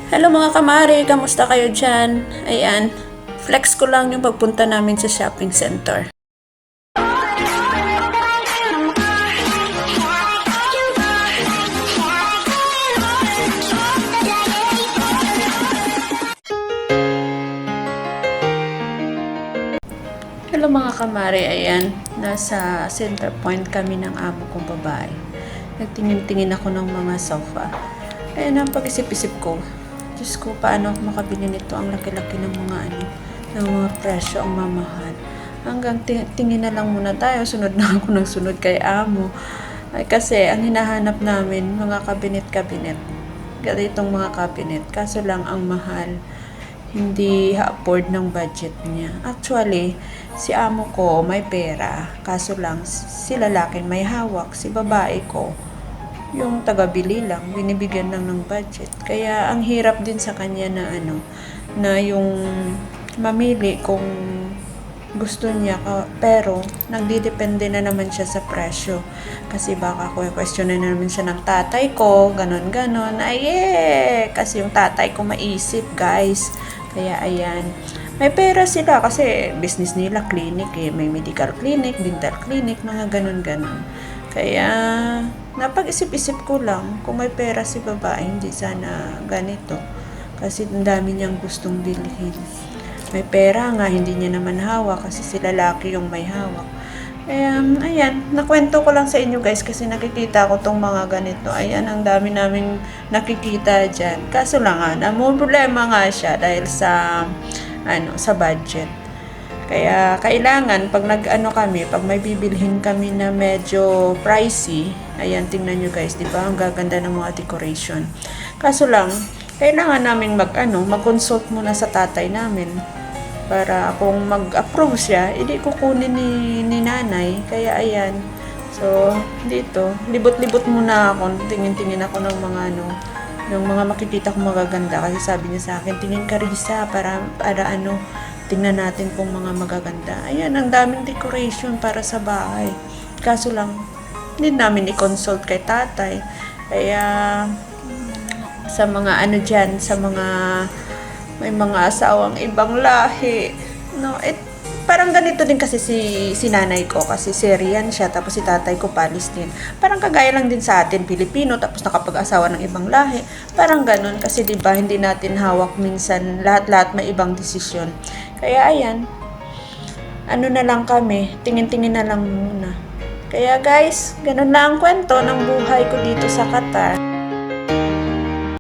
Hello mga kamari, kamusta kayo dyan? Ayan, flex ko lang yung pagpunta namin sa shopping center. Hello mga kamari, ayan, nasa center point kami ng amo kong babae. Nagtingin-tingin ako ng mga sofa. Ayan, ang pag-isip-isip ko, Diyos ko, paano ako makabili nito? Ang laki-laki ng mga ng mga presyo, ang mamahal. Hanggang tingin na lang muna tayo, sunod na ako ng sunod kay amo. Ay, kasi ang hinahanap namin, mga kabinet-kabinet. Ganitong mga cabinet. Kaso lang, ang mahal. Hindi afford ng budget niya. Actually, si amo ko may pera. Kaso lang, si lalaki may hawak. Si babae ko, yung taga-bili lang, binibigyan lang ng budget. Kaya ang hirap din sa kanya na na yung mamili kung gusto niya, pero nagdidepende na naman siya sa presyo. Kasi baka question na naman siya ng tatay ko, ganon. Kasi yung tatay ko maisip, guys. Kaya ayan, may pera sila kasi business nila clinic may medical clinic, dental clinic, mga ganon. Kaya, napag-isip-isip ko lang, kung may pera si babae, hindi sana ganito. Kasi ang dami niyang gustong bilhin. May pera nga, hindi niya naman hawak kasi si lalaki yung may hawak. Kaya, ayan, nakwento ko lang sa inyo guys kasi nakikita ko tong mga ganito. Ayan, ang dami naming nakikita dyan. Kaso lang nga, problema nga siya dahil sa, sa budget. Kaya kailangan pag pag may bibilhin kami na medyo pricey, ayan tingnan nyo guys, 'di ba? Ang gaganda ng mga decoration. Kaso lang, kailangan namin mag-consult muna sa tatay namin para kung mag-approve siya, edi kukunin ni nanay. Kaya ayan. So, dito, libot-libot muna ako, tingin-tingin ako ng mga ng mga makikita kong magaganda kasi sabi niya sa akin, tingin ka Risa para tingnan natin kung mga magaganda. Ayan, ang daming decoration para sa bahay. Kaso lang, hindi namin i-consult kay tatay. Kaya, sa mga dyan, sa mga, may mga asawang ibang lahi. No, parang ganito din kasi si nanay ko. Kasi Syrian siya, tapos si tatay ko Palestine. Parang kagaya lang din sa atin, Pilipino, tapos nakapag-asawa ng ibang lahi. Parang ganun, kasi diba, hindi natin hawak minsan, lahat-lahat may ibang desisyon. Kaya ayan, na lang kami, tingin-tingin na lang muna. Kaya guys, ganun lang ang kwento ng buhay ko dito sa Qatar.